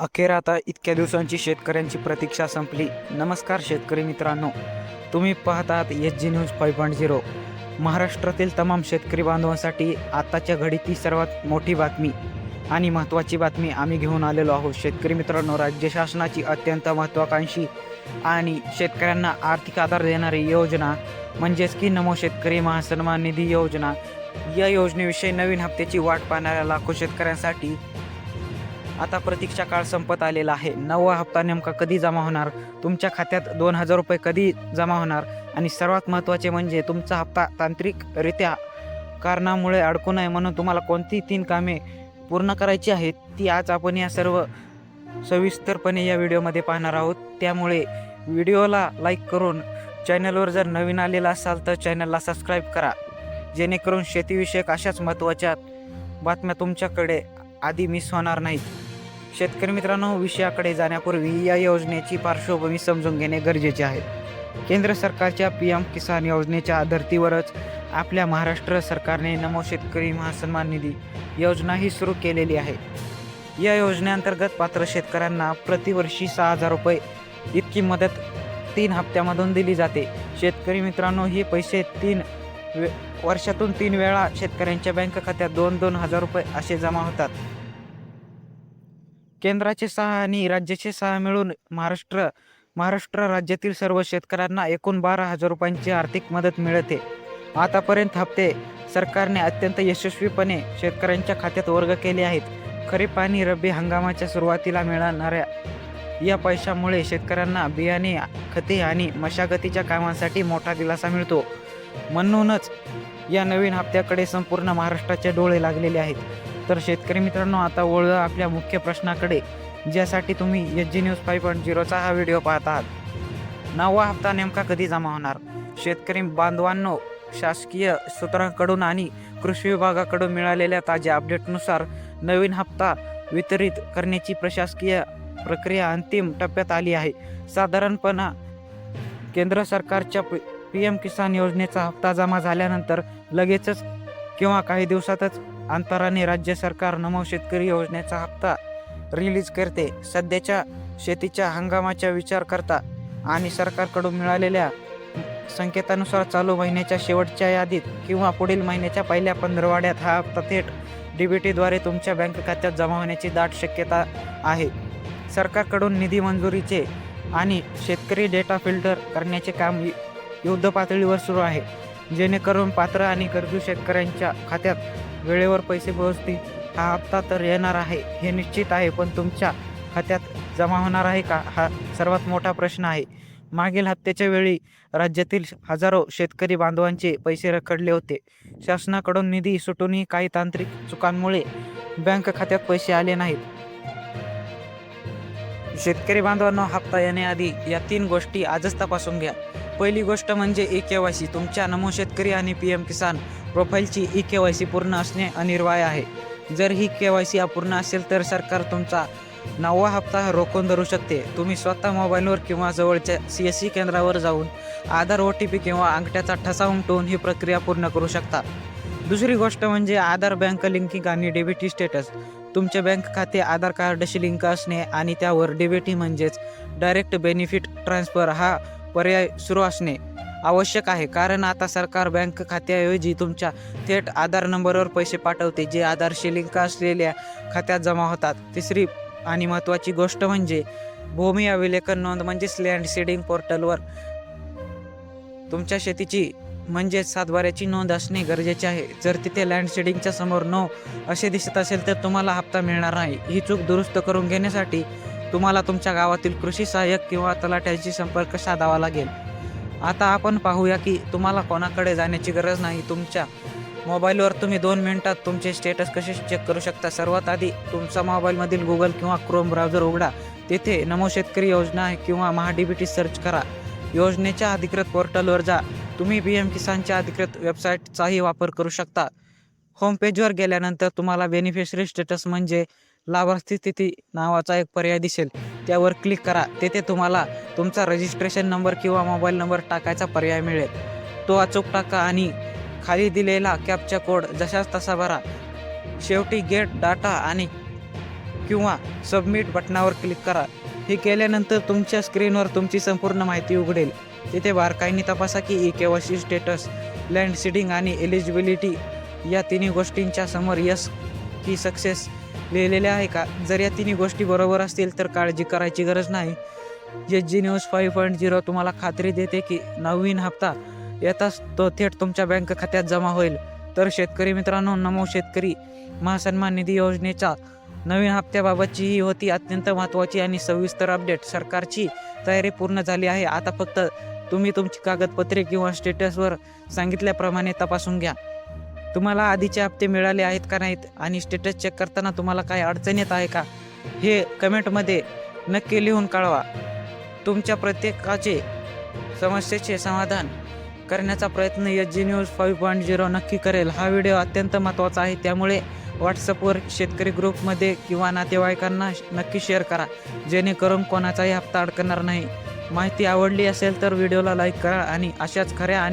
अखेर आता इतक्या दिवसांची शेतकऱ्यांची प्रतीक्षा संपली. नमस्कार शेतकरी मित्रांनो, तुम्ही पाहत आहात SG न्यूज 5.0. महाराष्ट्रातील तमाम शेतकरी बांधवांसाठी आताच्या घडीची सर्वात मोठी बातमी आणि महत्त्वाची बातमी आम्ही घेऊन आलेलो आहोत. शेतकरी मित्रांनो, राज्य शासनाची अत्यंत महत्त्वाकांक्षी आणि शेतकऱ्यांना आर्थिक आधार देणारी योजना म्हणजेच की नमो शेतकरी महासन्मान निधी योजना, या योजनेविषयी नवीन हप्त्याची वाट पाहणाऱ्या लाखो शेतकऱ्यांसाठी आता प्रतीक्षा काळ संपत आलेला आहे. 9वा हप्ता नेमका कधी जमा होणार, तुमच्या खात्यात 2,000 रुपये कधी जमा होणार आणि सर्वात महत्त्वाचे म्हणजे तुमचा हप्ता तांत्रिकरित्या कारणामुळे अडकू नये म्हणून तुम्हाला कोणती 3 कामे पूर्ण करायची आहेत, ती आज आपण या सर्व सविस्तरपणे या व्हिडिओमध्ये पाहणार आहोत. त्यामुळे व्हिडिओला लाईक करून चॅनलवर जर नवीन आलेला असाल तर चॅनलला सबस्क्राईब करा, जेणेकरून शेतीविषयक अशाच महत्त्वाच्या बातम्या तुमच्याकडे आधी मिस होणार नाहीत. शेतकरी मित्रांनो, विषयाकडे जाण्यापूर्वी या योजनेची पार्श्वभूमी समजून घेणे गरजेचे आहे. केंद्र सरकारच्या PM किसान योजनेच्या धर्तीवरच आपल्या महाराष्ट्र सरकारने नमो शेतकरी महासन्मान निधी योजना ही सुरू केलेली आहे. या योजनेअंतर्गत पात्र शेतकऱ्यांना प्रतिवर्षी 6,000 रुपये इतकी मदत 3 हप्त्यामधून दिली जाते. शेतकरी मित्रांनो, हे पैसे वर्षातून 3 वेळा शेतकऱ्यांच्या बँक खात्यात 2-2 हजार रुपये असे जमा होतात. केंद्राचे 6 आणि राज्याचे 6 मिळून महाराष्ट्र राज्यातील सर्व शेतकऱ्यांना एकूण 12,000 रुपयांची आर्थिक मदत मिळते. आतापर्यंत हप्ते सरकारने अत्यंत यशस्वीपणे शेतकऱ्यांच्या खात्यात वर्ग केले आहेत. खरीप आणि रब्बी हंगामाच्या सुरुवातीला मिळणाऱ्या या पैशामुळे शेतकऱ्यांना बियाणे, खते आणि मशागतीच्या कामांसाठी मोठा दिलासा मिळतो. म्हणूनच या नवीन हप्त्याकडे संपूर्ण महाराष्ट्राचे डोळे लागलेले आहेत. तर शेतकरी मित्रांनो, आता वळूया आपल्या मुख्य प्रश्नाकडे, ज्यासाठी तुम्ही SG न्यूज 5.0चा हा व्हिडिओ पाहत आहात. 9वा हप्ता नेमका कधी जमा होणार? शेतकरी बांधवांनो, शासकीय सूत्रांकडून आणि कृषी विभागाकडून मिळालेल्या ताज्या अपडेटनुसार नवीन हप्ता वितरित करण्याची प्रशासकीय प्रक्रिया अंतिम टप्प्यात आली आहे. साधारणपणे केंद्र सरकारच्या PM किसान योजनेचा हप्ता जमा झाल्यानंतर लगेचच किंवा काही दिवसातच अंतराने राज्य सरकार नमो शेतकरी योजनेचा हप्ता रिलीज करते. सध्याच्या शेतीच्या हंगामाचा विचार करता आणि सरकारकडून मिळालेल्या संकेतानुसार चालू महिन्याच्या शेवटच्या यादीत किंवा पुढील महिन्याच्या पहिल्या 15 हा हप्ता थेट DBTद्वारे तुमच्या बँक खात्यात जमा होण्याची दाट शक्यता आहे. सरकारकडून निधी मंजुरीचे आणि शेतकरी डेटा फिल्टर करण्याचे काम युद्ध पातळीवर सुरू आहे, जेणेकरून पात्र आणि गरजू शेतकऱ्यांच्या खात्यात वेळेवर पैसे पोहोचतील. हा हप्ता तर येणार आहे हे निश्चित आहे, पण तुमच्या खात्यात जमा होणार आहे का, हा सर्वात मोठा प्रश्न आहे. मागील हप्त्याच्या वेळी राज्यातील हजारो शेतकरी बांधवांचे पैसे रखडले होते. शासनाकडून निधी सुटूनही काही तांत्रिक चुकांमुळे बँक खात्यात पैसे आले नाहीत. शेतकरी बांधवांनो, हप्ता येण्याआधी या 3 गोष्टी आजच तपासून घ्या. पहिली गोष्ट म्हणजे eKYC. तुमच्या नमो शेतकरी आणि PM किसान प्रोफाईलची eKYC पूर्ण असणे अनिवार्य आहे. जर ही KYC अपूर्ण असेल तर सरकार तुमचा 9वा हप्ता रोखून धरू शकते. तुम्ही स्वतः मोबाईलवर किंवा जवळच्या CSC केंद्रावर जाऊन आधार OTP किंवा अंगठ्याचा ठसा उमटवून ही प्रक्रिया पूर्ण करू शकता. दुसरी गोष्ट म्हणजे आधार बँक लिंकिंग आणि DBT स्टेटस. तुमचे बँक खाते आधार कार्डशी लिंक असणे आणि त्यावर DBT म्हणजेच डायरेक्ट बेनिफिट ट्रान्सफर हा पर्याय सुरू असणे आवश्यक आहे, कारण आता सरकार बँक खात्याऐवजी तुमच्या थेट आधार नंबरवर पैसे पाठवते, जे आधारशी लिंक असलेल्या खात्यात जमा होतात. तिसरी आणि महत्त्वाची गोष्ट म्हणजे भूमी अभिलेखन नोंद म्हणजेच लँड सीडिंग पोर्टलवर तुमच्या शेतीची म्हणजेच सातबाऱ्याची नोंद असणे गरजेचे आहे. जर तिथे लँड सीडिंगच्या समोर नो असे दिसत असेल तर तुम्हाला हप्ता मिळणार नाही. ही चूक दुरुस्त करून घेण्यासाठी तुम्हाला तुमच्या गावातील कृषी सहाय्यक किंवा तलाठ्याशी संपर्क साधावा लागेल. आता आपण पाहूया की तुम्हाला कोणाकडे जाण्याची गरज नाही. तुमच्या मोबाईलवर तुम्ही 2 मिनिटात तुमचे स्टेटस कसे चेक करू शकता. सर्वात आधी तुमचा मोबाईलमधील गुगल किंवा क्रोम ब्राउझर उघडा. तेथे नमो शेतकरी योजना किंवा महाDBT सर्च करा. योजनेच्या अधिकृत पोर्टलवर जा. तुम्ही PM किसानच्या अधिकृत वेबसाईटचाही वापर करू शकता. होम पेजवर गेल्यानंतर तुम्हाला बेनिफिशरी स्टेटस म्हणजे लाभार्थी स्थिती नावाचा एक पर्याय दिसेल. त्यावर क्लिक करा. तेथे तुम्हाला तुमचा रजिस्ट्रेशन नंबर किंवा मोबाईल नंबर टाकायचा पर्याय मिळेल. तो अचूक टाका आणि खाली दिलेला कॅप्चा कोड जशाच तसा भरा. शेवटी गेट डाटा आणि किंवा सबमिट बटनावर क्लिक करा. हे केल्यानंतर तुमच्या स्क्रीनवर तुमची संपूर्ण माहिती उघडेल. तिथे बारकाईने तपासा की KYC स्टेटस, लँड सीडिंग आणि एलिजिबिलिटी या तिन्ही गोष्टींच्या समोर यस की सक्सेस लिहिलेले आहे का. जर या तिन्ही गोष्टी बरोबर असतील तर काळजी करायची गरज नाही. SG न्यूज 5.0 तुम्हाला खात्री देते की नवीन हप्ता येताच तो थेट तुमच्या बँक खात्यात जमा होईल. तर शेतकरी मित्रांनो, नमो शेतकरी महासन्मान निधी योजनेच्या नवीन हप्त्याबाबतची ही होती अत्यंत महत्त्वाची आणि सविस्तर अपडेट. सरकारची तयारी पूर्ण झाली आहे. आता फक्त तुम्ही तुमची कागदपत्रे किंवा स्टेटसवर सांगितल्याप्रमाणे तपासून घ्या. तुम्हाला आधीचे हप्ते मिळाले आहेत का नाहीत आणि स्टेटस चेक करताना तुम्हाला काही अडचण येत आहे का, हे कमेंटमध्ये नक्की लिहून कळवा. तुमच्या प्रत्येकाचे समस्येचे समाधान करण्याचा प्रयत्न SG न्यूज 5.0 नक्की करेल. हा व्हिडिओ अत्यंत महत्त्वाचा आहे, त्यामुळे व्हॉट्सअपवर शेतकरी ग्रुपमध्ये किंवा नातेवाईकांना नक्की शेअर करा, जेणेकरून कोणाचाही हप्ता अडकणार नाही. माहिती आवडली असेल तर व्हिडिओला लाईक करा आणि अशाच खऱ्या आणि